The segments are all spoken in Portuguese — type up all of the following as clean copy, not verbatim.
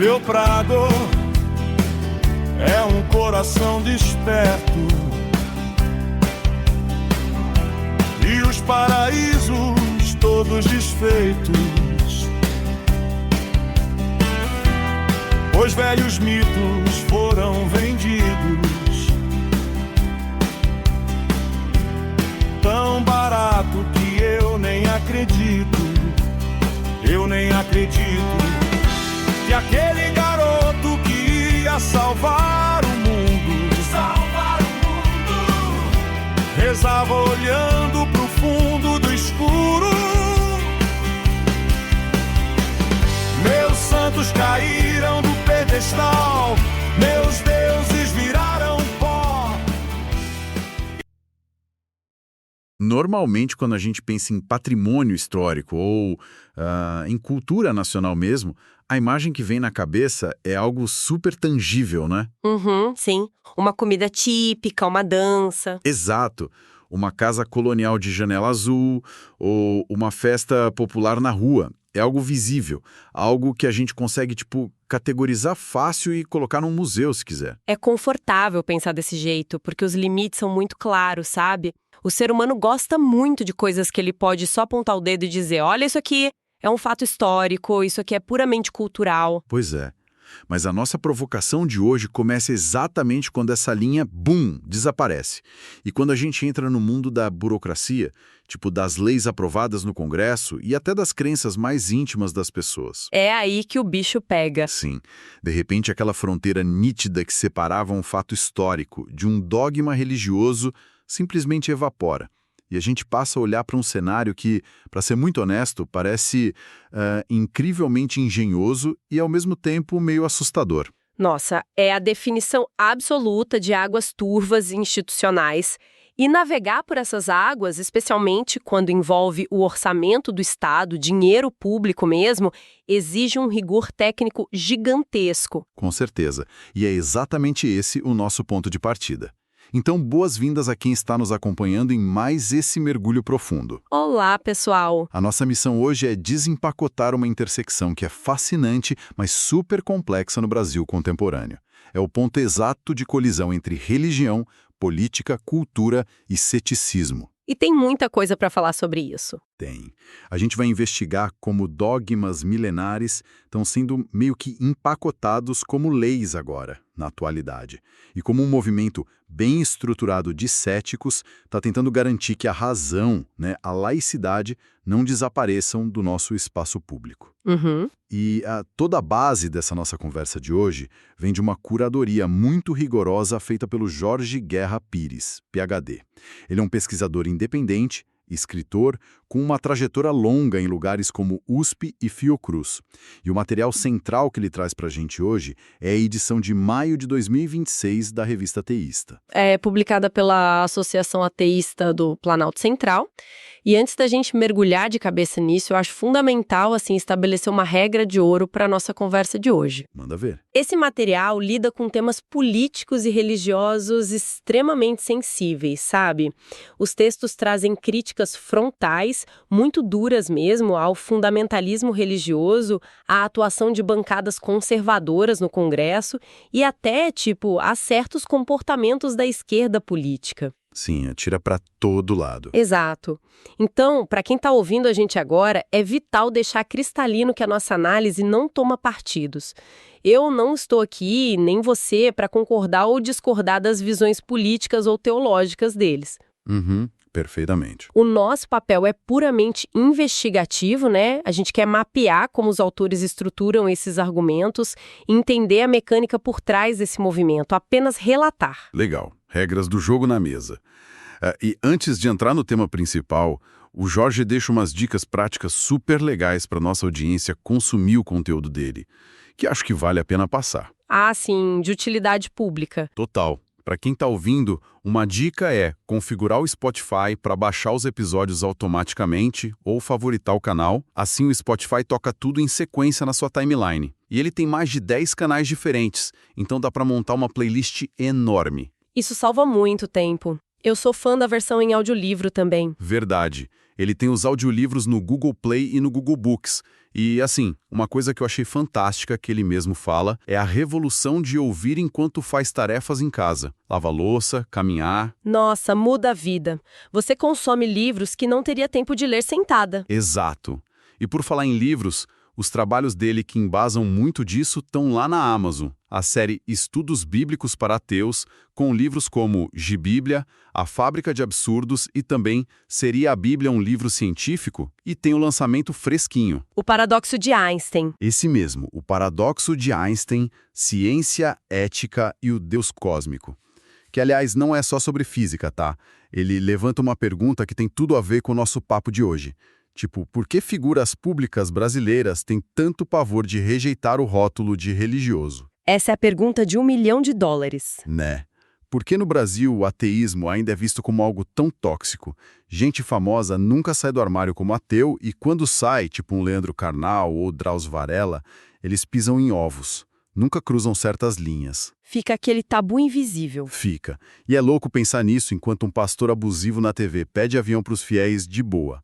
Meu Prado é um coração desperto, e os paraísos todos desfeitos. Os velhos mitos foram vendidos tão barato que eu nem acredito. Eu nem acredito que aquele garoto que ia salvar o mundo rezava olhando pro fundo do escuro. Meus santos caíram do pedestal, meus deuses viraram pó. Normalmente, quando a gente pensa em patrimônio histórico ou em cultura nacional mesmo, a imagem que vem na cabeça é algo super tangível, né? Sim. Uma comida típica, uma dança. Exato. Uma casa colonial de janela azul ou uma festa popular na rua. É algo visível, algo que a gente consegue, categorizar fácil e colocar num museu, se quiser. É confortável pensar desse jeito, porque os limites são muito claros, sabe? O ser humano gosta muito de coisas que ele pode só apontar o dedo e dizer, olha, isso aqui é um fato histórico, isso aqui é puramente cultural. Pois é. Mas a nossa provocação de hoje começa exatamente quando essa linha, bum, desaparece. E quando a gente entra no mundo da burocracia, das leis aprovadas no Congresso e até das crenças mais íntimas das pessoas. É aí que o bicho pega. Sim. De repente, aquela fronteira nítida que separava um fato histórico de um dogma religioso simplesmente evapora. E a gente passa a olhar para um cenário que, para ser muito honesto, parece incrivelmente engenhoso e, ao mesmo tempo, meio assustador. Nossa, é a definição absoluta de águas turvas institucionais. E navegar por essas águas, especialmente quando envolve o orçamento do Estado, dinheiro público mesmo, exige um rigor técnico gigantesco. Com certeza. E é exatamente esse o nosso ponto de partida. Então, boas-vindas a quem está nos acompanhando em mais esse mergulho profundo. Olá, pessoal! A nossa missão hoje é desempacotar uma intersecção que é fascinante, mas super complexa no Brasil contemporâneo. É o ponto exato de colisão entre religião, política, cultura e ceticismo. E tem muita coisa para falar sobre isso. Tem. A gente vai investigar como dogmas milenares estão sendo meio que empacotados como leis agora, na atualidade. E como um movimento bem estruturado de céticos está tentando garantir que a razão, a laicidade, não desapareçam do nosso espaço público. E toda a base dessa nossa conversa de hoje vem de uma curadoria muito rigorosa feita pelo Jorge Guerra Pires, PhD. Ele é um pesquisador independente, escritor, com uma trajetória longa em lugares como USP e Fiocruz. E o material central que ele traz para a gente hoje é a edição de maio de 2026 da revista Ateísta. É publicada pela Associação Ateísta do Planalto Central. E antes da gente mergulhar de cabeça nisso, eu acho fundamental, estabelecer uma regra de ouro para a nossa conversa de hoje. Manda ver. Esse material lida com temas políticos e religiosos extremamente sensíveis, sabe? Os textos trazem críticas frontais, muito duras mesmo, ao fundamentalismo religioso, à atuação de bancadas conservadoras no Congresso e até, a certos comportamentos da esquerda política. Sim, atira para todo lado. Exato. Então, para quem está ouvindo a gente agora, é vital deixar cristalino que a nossa análise não toma partidos. Eu não estou aqui, nem você, para concordar ou discordar das visões políticas ou teológicas deles. Perfeitamente. O nosso papel é puramente investigativo, A gente quer mapear como os autores estruturam esses argumentos, entender a mecânica por trás desse movimento, apenas relatar. Legal. Regras do jogo na mesa. E antes de entrar no tema principal, o Jorge deixa umas dicas práticas super legais para nossa audiência consumir o conteúdo dele, que acho que vale a pena passar. Ah, sim, de utilidade pública. Total. Para quem está ouvindo, uma dica é configurar o Spotify para baixar os episódios automaticamente ou favoritar o canal. Assim o Spotify toca tudo em sequência na sua timeline. E ele tem mais de 10 canais diferentes, então dá para montar uma playlist enorme. Isso salva muito tempo. Eu sou fã da versão em audiolivro também. Verdade. Ele tem os audiolivros no Google Play e no Google Books. E, assim, uma coisa que eu achei fantástica que ele mesmo fala é a revolução de ouvir enquanto faz tarefas em casa. Lava louça, caminhar. Nossa, muda a vida. Você consome livros que não teria tempo de ler sentada. Exato. E por falar em livros, os trabalhos dele que embasam muito disso estão lá na Amazon. A série Estudos Bíblicos para Ateus, com livros como Gibíblia, A Fábrica de Absurdos e também Seria a Bíblia um livro científico? E tem o lançamento fresquinho. O Paradoxo de Einstein. Esse mesmo, O Paradoxo de Einstein, Ciência, Ética e o Deus Cósmico. Que, aliás, não é só sobre física, tá? Ele levanta uma pergunta que tem tudo a ver com o nosso papo de hoje. Tipo, por que figuras públicas brasileiras têm tanto pavor de rejeitar o rótulo de religioso? Essa é a pergunta de $1 milhão. Né? Por que no Brasil o ateísmo ainda é visto como algo tão tóxico? Gente famosa nunca sai do armário como ateu e quando sai, tipo um Leandro Carnal ou Drauzio Varela, eles pisam em ovos. Nunca cruzam certas linhas. Fica aquele tabu invisível. Fica. E é louco pensar nisso enquanto um pastor abusivo na TV pede avião para os fiéis de boa.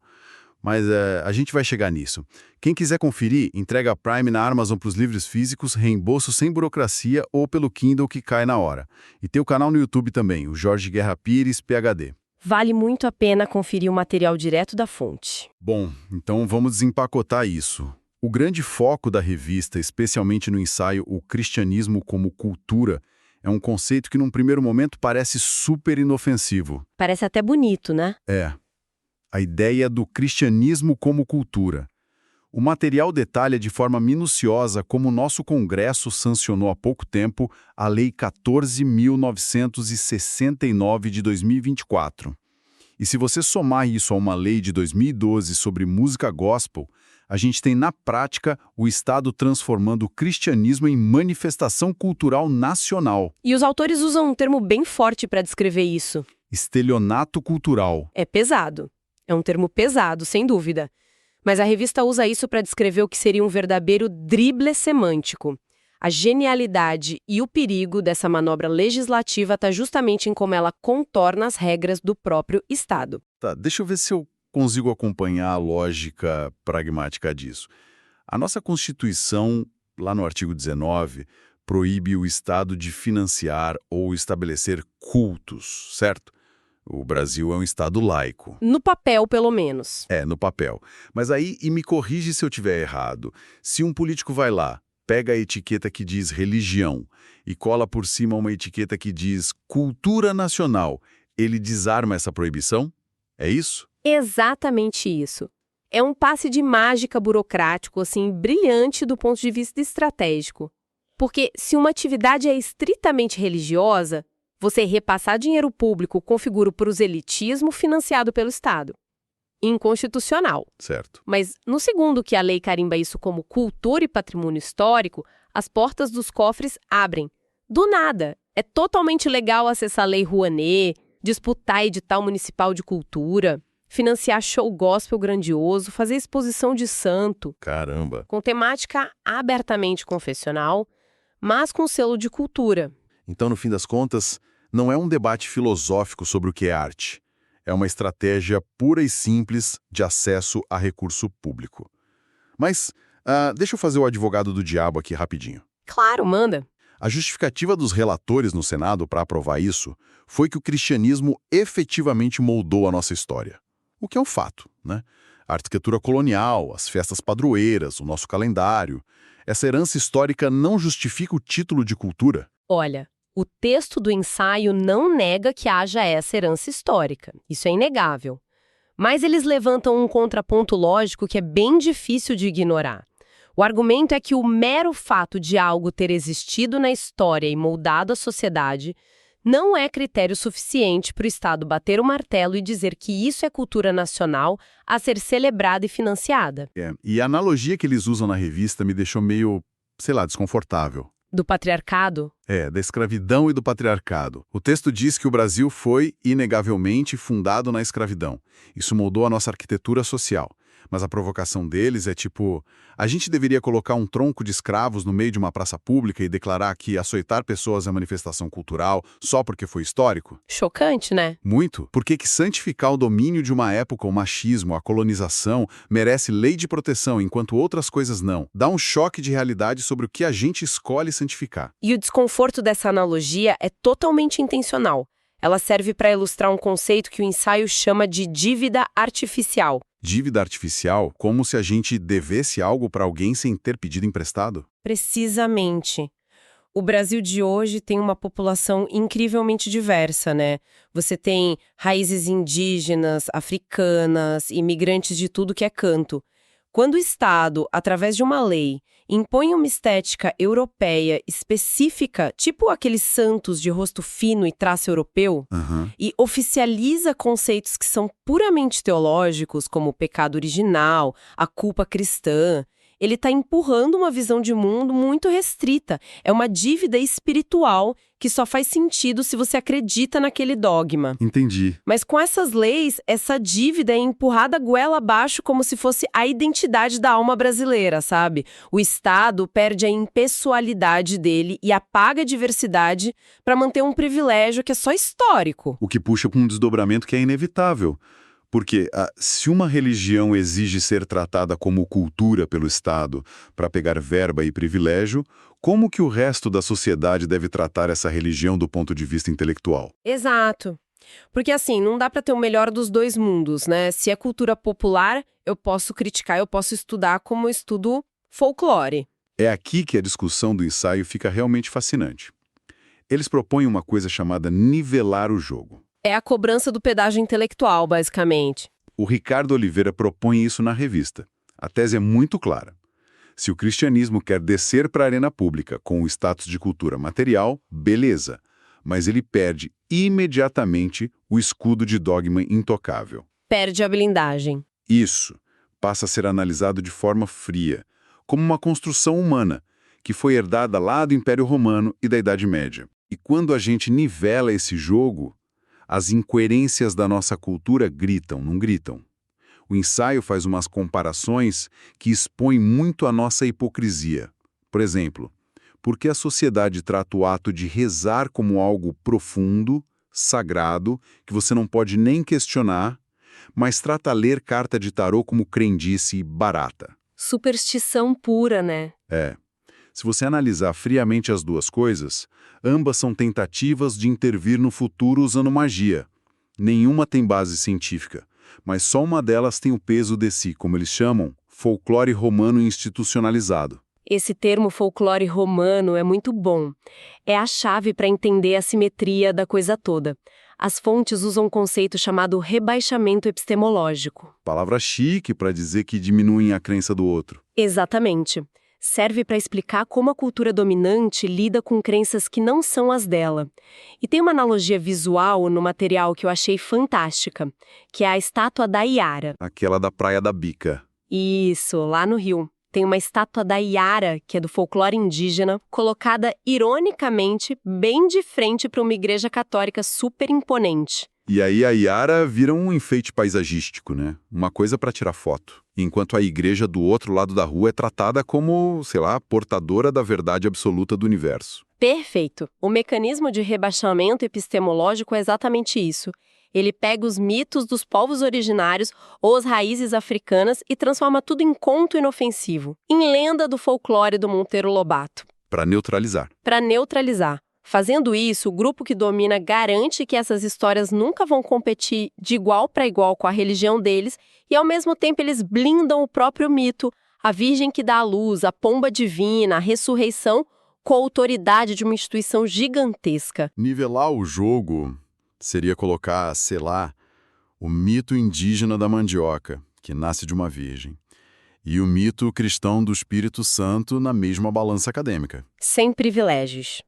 Mas a gente vai chegar nisso. Quem quiser conferir, entrega a Prime na Amazon para os livros físicos, reembolso sem burocracia ou pelo Kindle que cai na hora. E tem o canal no YouTube também, o Jorge Guerra Pires, PhD. Vale muito a pena conferir o material direto da fonte. Bom, então vamos desempacotar isso. O grande foco da revista, especialmente no ensaio O Cristianismo como Cultura, é um conceito que num primeiro momento parece super inofensivo. Parece até bonito, né? É. A ideia do cristianismo como cultura. O material detalha de forma minuciosa como o nosso Congresso sancionou há pouco tempo a Lei 14.969 de 2024. E se você somar isso a uma lei de 2012 sobre música gospel, a gente tem na prática o Estado transformando o cristianismo em manifestação cultural nacional. E os autores usam um termo bem forte para descrever isso. Estelionato cultural. É pesado. É um termo pesado, sem dúvida. Mas a revista usa isso para descrever o que seria um verdadeiro drible semântico. A genialidade e o perigo dessa manobra legislativa está justamente em como ela contorna as regras do próprio Estado. Tá, deixa eu ver se eu consigo acompanhar a lógica pragmática disso. A nossa Constituição, lá no artigo 19, proíbe o Estado de financiar ou estabelecer cultos, certo? O Brasil é um Estado laico. No papel, pelo menos. É, no papel. Mas aí, e me corrige se eu estiver errado, se um político vai lá, pega a etiqueta que diz religião e cola por cima uma etiqueta que diz cultura nacional, ele desarma essa proibição? É isso? Exatamente isso. É um passe de mágica burocrático, assim, brilhante do ponto de vista estratégico. Porque se uma atividade é estritamente religiosa, você repassar dinheiro público configura o proselitismo financiado pelo Estado. Inconstitucional. Certo. Mas, no segundo que a lei carimba isso como cultura e patrimônio histórico, as portas dos cofres abrem. Do nada. É totalmente legal acessar a Lei Rouanet, disputar edital municipal de cultura, financiar show gospel grandioso, fazer exposição de santo. Caramba. Com temática abertamente confessional, mas com selo de cultura. Então, no fim das contas, não é um debate filosófico sobre o que é arte. É uma estratégia pura e simples de acesso a recurso público. Mas, deixa eu fazer o advogado do diabo aqui rapidinho. Claro, manda. A justificativa dos relatores no Senado para aprovar isso foi que o cristianismo efetivamente moldou a nossa história. O que é um fato, né? A arquitetura colonial, as festas padroeiras, o nosso calendário. Essa herança histórica não justifica o título de cultura? Olha, o texto do ensaio não nega que haja essa herança histórica. Isso é inegável. Mas eles levantam um contraponto lógico que é bem difícil de ignorar. O argumento é que o mero fato de algo ter existido na história e moldado a sociedade não é critério suficiente para o Estado bater o martelo e dizer que isso é cultura nacional a ser celebrada e financiada. E a analogia que eles usam na revista me deixou meio, sei lá, desconfortável. Do patriarcado? Da escravidão e do patriarcado. O texto diz que o Brasil foi, inegavelmente, fundado na escravidão. Isso moldou a nossa arquitetura social. Mas a provocação deles é tipo, a gente deveria colocar um tronco de escravos no meio de uma praça pública e declarar que açoitar pessoas é manifestação cultural só porque foi histórico? Chocante, né? Muito. Por que santificar o domínio de uma época, o machismo, a colonização, merece lei de proteção, enquanto outras coisas não? Dá um choque de realidade sobre o que a gente escolhe santificar. E o desconforto dessa analogia é totalmente intencional. Ela serve para ilustrar um conceito que o ensaio chama de dívida artificial. Dívida artificial, como se a gente devesse algo para alguém sem ter pedido emprestado? Precisamente. O Brasil de hoje tem uma população incrivelmente diversa, né? Você tem raízes indígenas, africanas, imigrantes de tudo que é canto. Quando o Estado, através de uma lei, impõe uma estética europeia específica, tipo aqueles santos de rosto fino e traço europeu, e oficializa conceitos que são puramente teológicos, como o pecado original, a culpa cristã, ele está empurrando uma visão de mundo muito restrita. É uma dívida espiritual que só faz sentido se você acredita naquele dogma. Entendi. Mas com essas leis, essa dívida é empurrada goela abaixo como se fosse a identidade da alma brasileira, sabe? O Estado perde a impessoalidade dele e apaga a diversidade para manter um privilégio que é só histórico. O que puxa para um desdobramento que é inevitável. Porque se uma religião exige ser tratada como cultura pelo Estado para pegar verba e privilégio, como que o resto da sociedade deve tratar essa religião do ponto de vista intelectual? Exato. Porque assim, não dá para ter o melhor dos dois mundos, né? Se é cultura popular, eu posso criticar, eu posso estudar como eu estudo folclore. É aqui que a discussão do ensaio fica realmente fascinante. Eles propõem uma coisa chamada nivelar o jogo. É a cobrança do pedágio intelectual, basicamente. O Ricardo Oliveira propõe isso na revista. A tese é muito clara. Se o cristianismo quer descer para a arena pública com o status de cultura material, beleza. Mas ele perde imediatamente o escudo de dogma intocável. Perde a blindagem. Isso passa a ser analisado de forma fria, como uma construção humana, que foi herdada lá do Império Romano e da Idade Média. E quando a gente nivela esse jogo, as incoerências da nossa cultura gritam, não gritam? O ensaio faz umas comparações que expõem muito a nossa hipocrisia. Por exemplo, por que a sociedade trata o ato de rezar como algo profundo, sagrado, que você não pode nem questionar, mas trata ler carta de tarô como crendice barata? Superstição pura, né? É. Se você analisar friamente as duas coisas, ambas são tentativas de intervir no futuro usando magia. Nenhuma tem base científica, mas só uma delas tem o peso desse, como eles chamam, folclore romano institucionalizado. Esse termo folclore romano é muito bom. É a chave para entender a simetria da coisa toda. As fontes usam um conceito chamado rebaixamento epistemológico. Palavra chique para dizer que diminuem a crença do outro. Exatamente. Serve para explicar como a cultura dominante lida com crenças que não são as dela. E tem uma analogia visual no material que eu achei fantástica, que é a estátua da Iara. Aquela da Praia da Bica. Isso, lá no Rio. Tem uma estátua da Iara, que é do folclore indígena, colocada ironicamente bem de frente para uma igreja católica super imponente. E aí a Iara vira um enfeite paisagístico, né? Uma coisa para tirar foto. Enquanto a igreja do outro lado da rua é tratada como, sei lá, portadora da verdade absoluta do universo. Perfeito. O mecanismo de rebaixamento epistemológico é exatamente isso. Ele pega os mitos dos povos originários ou as raízes africanas e transforma tudo em conto inofensivo, em lenda do folclore do Monteiro Lobato. Para neutralizar. Para neutralizar. Fazendo isso, o grupo que domina garante que essas histórias nunca vão competir de igual para igual com a religião deles e, ao mesmo tempo, eles blindam o próprio mito, a virgem que dá a luz, a pomba divina, a ressurreição, com a autoridade de uma instituição gigantesca. Nivelar o jogo seria colocar, sei lá, o mito indígena da mandioca, que nasce de uma virgem, e o mito cristão do Espírito Santo na mesma balança acadêmica. Sem privilégios.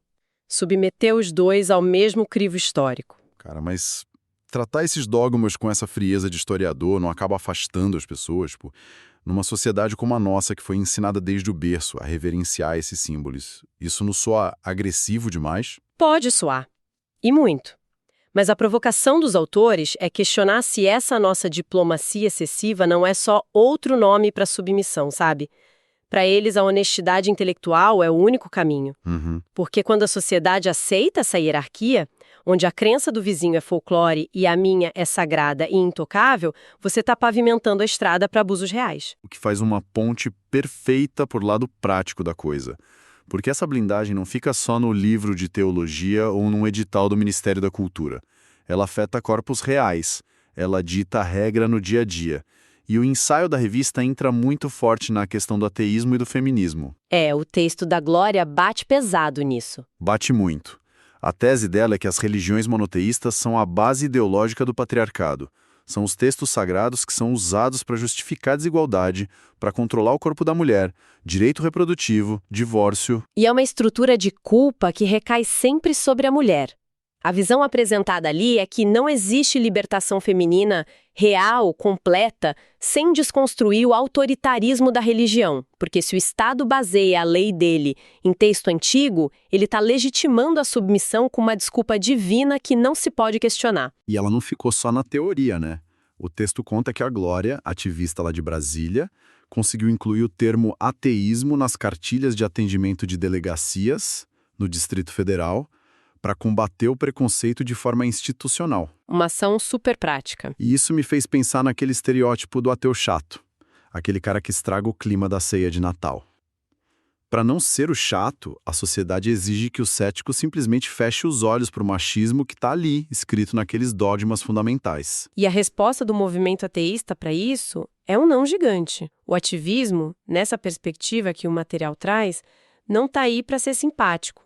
Submeter os dois ao mesmo crivo histórico. Cara, mas tratar esses dogmas com essa frieza de historiador não acaba afastando as pessoas, tipo, numa sociedade como a nossa, que foi ensinada desde o berço a reverenciar esses símbolos. Isso não soa agressivo demais? Pode soar. E muito. Mas a provocação dos autores é questionar se essa nossa diplomacia excessiva não é só outro nome para submissão, sabe? Para eles, a honestidade intelectual é o único caminho. Porque quando a sociedade aceita essa hierarquia, onde a crença do vizinho é folclore e a minha é sagrada e intocável, você está pavimentando a estrada para abusos reais. O que faz uma ponte perfeita por lado prático da coisa. Porque essa blindagem não fica só no livro de teologia ou num edital do Ministério da Cultura. Ela afeta corpos reais, ela dita a regra no dia a dia. E o ensaio da revista entra muito forte na questão do ateísmo e do feminismo. O texto da Glória bate pesado nisso. Bate muito. A tese dela é que as religiões monoteístas são a base ideológica do patriarcado. São os textos sagrados que são usados para justificar a desigualdade, para controlar o corpo da mulher, direito reprodutivo, divórcio. E é uma estrutura de culpa que recai sempre sobre a mulher. A visão apresentada ali é que não existe libertação feminina real, completa, sem desconstruir o autoritarismo da religião. Porque se o Estado baseia a lei dele em texto antigo, ele está legitimando a submissão com uma desculpa divina que não se pode questionar. E ela não ficou só na teoria, né? O texto conta que a Glória, ativista lá de Brasília, conseguiu incluir o termo ateísmo nas cartilhas de atendimento de delegacias no Distrito Federal, para combater o preconceito de forma institucional. Uma ação super prática. E isso me fez pensar naquele estereótipo do ateu chato, aquele cara que estraga o clima da ceia de Natal. Para não ser o chato, a sociedade exige que o cético simplesmente feche os olhos para o machismo que está ali, escrito naqueles dogmas fundamentais. E a resposta do movimento ateísta para isso é um não gigante. O ativismo, nessa perspectiva que o material traz, não está aí para ser simpático.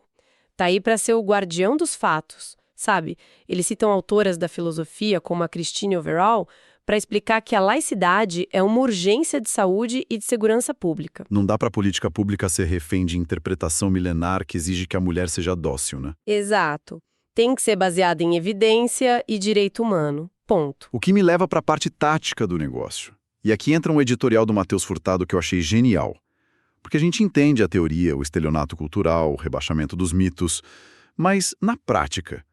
Está aí para ser o guardião dos fatos, sabe? Eles citam autoras da filosofia, como a Christine Overall, para explicar que a laicidade é uma urgência de saúde e de segurança pública. Não dá para a política pública ser refém de interpretação milenar que exige que a mulher seja dócil, né? Exato. Tem que ser baseada em evidência e direito humano. Ponto. O que me leva para a parte tática do negócio. E aqui entra um editorial do Matheus Furtado que eu achei genial. Porque a gente entende a teoria, o estelionato cultural, o rebaixamento dos mitos, mas, na prática,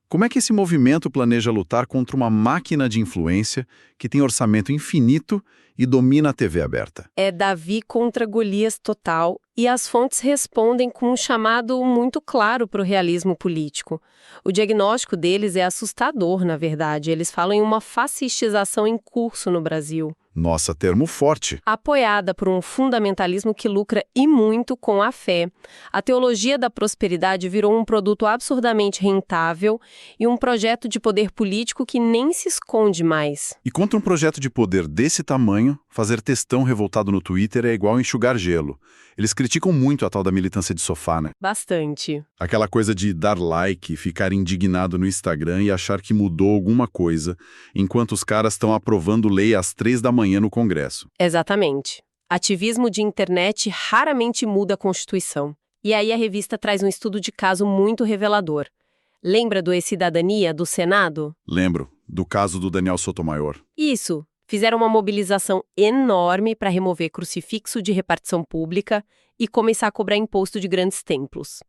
como é que esse movimento planeja lutar contra uma máquina de influência que tem orçamento infinito e domina a TV aberta? É Davi contra Golias total, e as fontes respondem com um chamado muito claro para o realismo político. O diagnóstico deles é assustador, na verdade. Eles falam em uma fascistização em curso no Brasil. Nossa, termo forte. Apoiada por um fundamentalismo que lucra e muito com a fé. A teologia da prosperidade virou um produto absurdamente rentável e um projeto de poder político que nem se esconde mais. E contra um projeto de poder desse tamanho, fazer textão revoltado no Twitter é igual enxugar gelo. Eles criticam muito a tal da militância de sofá, né? Bastante. Aquela coisa de dar like, ficar indignado no Instagram e achar que mudou alguma coisa, enquanto os caras estão aprovando lei às 3 da manhã no Congresso. Exatamente. Ativismo de internet raramente muda a Constituição. E aí a revista traz um estudo de caso muito revelador. Lembra do E-Cidadania, do Senado? Lembro, do caso do Daniel Sotomayor. Isso. Fizeram uma mobilização enorme para remover crucifixo de repartição pública e começar a cobrar imposto de grandes templos.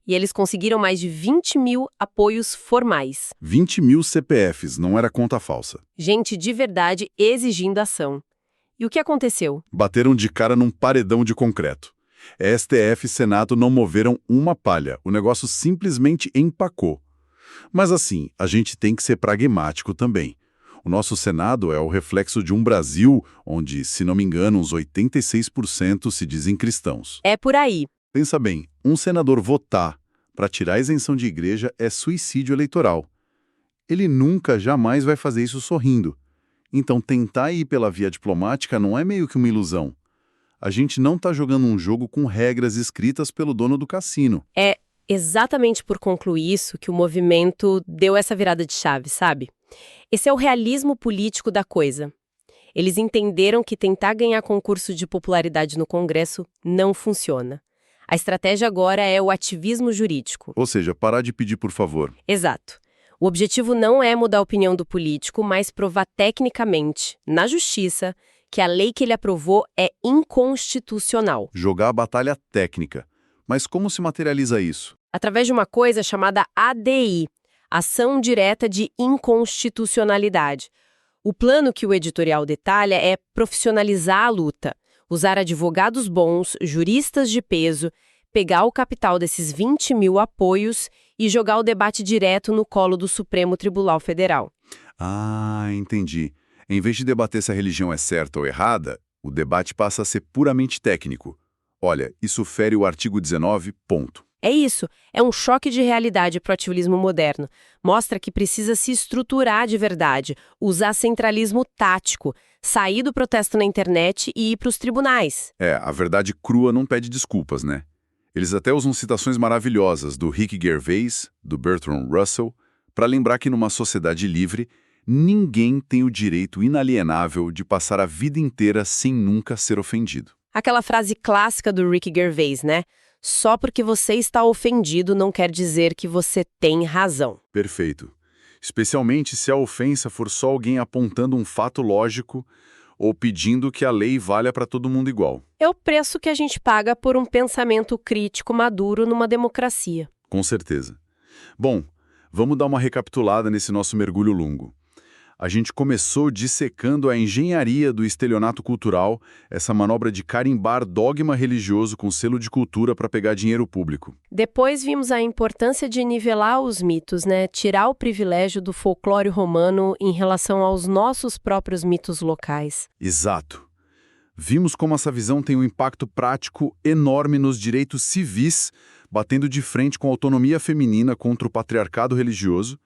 E eles conseguiram mais de 20 mil apoios formais. 20 mil CPFs, não era conta falsa. Gente de verdade exigindo ação. E o que aconteceu? Bateram de cara num paredão de concreto. STF e Senado não moveram uma palha, o negócio simplesmente empacou. Mas assim, a gente tem que ser pragmático também. O nosso Senado é o reflexo de um Brasil onde, se não me engano, uns 86% se dizem cristãos. É por aí. Pensa bem, um senador votar para tirar a isenção de igreja é suicídio eleitoral. Ele nunca, jamais vai fazer isso sorrindo. Então tentar ir pela via diplomática não é meio que uma ilusão. A gente não está jogando um jogo com regras escritas pelo dono do cassino. É exatamente por concluir isso que o movimento deu essa virada de chave, sabe? Esse é o realismo político da coisa. Eles entenderam que tentar ganhar concurso de popularidade no Congresso não funciona. A estratégia agora é o ativismo jurídico. Ou seja, parar de pedir por favor. Exato. O objetivo não é mudar a opinião do político, mas provar tecnicamente, na justiça, que a lei que ele aprovou é inconstitucional. Jogar a batalha técnica. Mas como se materializa isso? Através de uma coisa chamada ADI, ação direta de inconstitucionalidade. O plano que o editorial detalha é profissionalizar a luta, usar advogados bons, juristas de peso, pegar o capital desses 20 mil apoios e jogar o debate direto no colo do Supremo Tribunal Federal. Ah, entendi. Em vez de debater se a religião é certa ou errada, o debate passa a ser puramente técnico. Olha, isso fere o artigo 19, ponto. É isso, é um choque de realidade para o ativismo moderno. Mostra que precisa se estruturar de verdade, usar centralismo tático, sair do protesto na internet e ir para os tribunais. A verdade crua não pede desculpas, né? Eles até usam citações maravilhosas do Rick Gervais, do Bertrand Russell, para lembrar que numa sociedade livre, ninguém tem o direito inalienável de passar a vida inteira sem nunca ser ofendido. Aquela frase clássica do Rick Gervais, né? Só porque você está ofendido não quer dizer que você tem razão. Perfeito. Especialmente se a ofensa for só alguém apontando um fato lógico ou pedindo que a lei valha para todo mundo igual. É o preço que a gente paga por um pensamento crítico maduro numa democracia. Com certeza. Bom, vamos dar uma recapitulada nesse nosso mergulho longo. A gente começou dissecando a engenharia do estelionato cultural, essa manobra de carimbar dogma religioso com selo de cultura para pegar dinheiro público. Depois vimos a importância de nivelar os mitos, né? Tirar o privilégio do folclore romano em relação aos nossos próprios mitos locais. Exato. Vimos como essa visão tem um impacto prático enorme nos direitos civis, batendo de frente com a autonomia feminina contra o patriarcado religioso.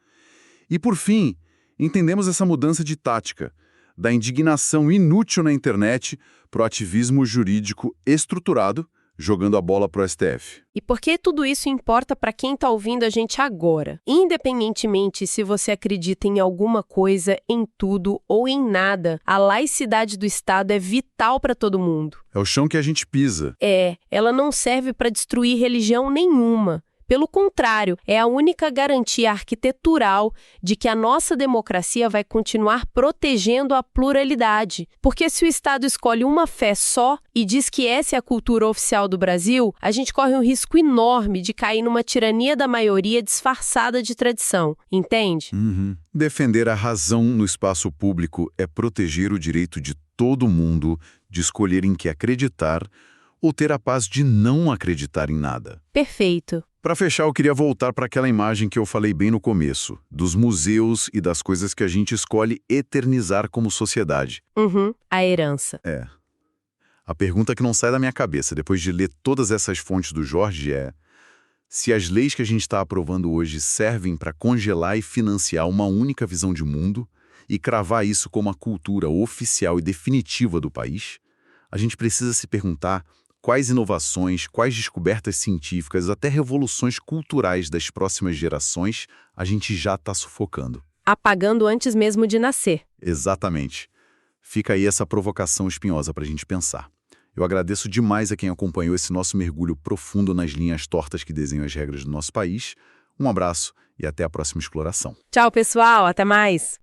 E, por fim, entendemos essa mudança de tática, da indignação inútil na internet para o ativismo jurídico estruturado, jogando a bola para o STF. E por que tudo isso importa para quem está ouvindo a gente agora? Independentemente se você acredita em alguma coisa, em tudo ou em nada, a laicidade do Estado é vital para todo mundo. É o chão que a gente pisa. Ela não serve para destruir religião nenhuma. Pelo contrário, é a única garantia arquitetural de que a nossa democracia vai continuar protegendo a pluralidade. Porque se o Estado escolhe uma fé só e diz que essa é a cultura oficial do Brasil, a gente corre um risco enorme de cair numa tirania da maioria disfarçada de tradição, entende? Defender a razão no espaço público é proteger o direito de todo mundo de escolher em que acreditar ou ter a paz de não acreditar em nada. Perfeito. Para fechar, eu queria voltar para aquela imagem que eu falei bem no começo, dos museus e das coisas que a gente escolhe eternizar como sociedade. A herança. A pergunta que não sai da minha cabeça, depois de ler todas essas fontes do Jorge, é: se as leis que a gente está aprovando hoje servem para congelar e financiar uma única visão de mundo e cravar isso como a cultura oficial e definitiva do país, a gente precisa se perguntar quais inovações, quais descobertas científicas, até revoluções culturais das próximas gerações a gente já está sufocando. Apagando antes mesmo de nascer. Exatamente. Fica aí essa provocação espinhosa para a gente pensar. Eu agradeço demais a quem acompanhou esse nosso mergulho profundo nas linhas tortas que desenham as regras do nosso país. Um abraço e até a próxima exploração. Tchau, pessoal. Até mais.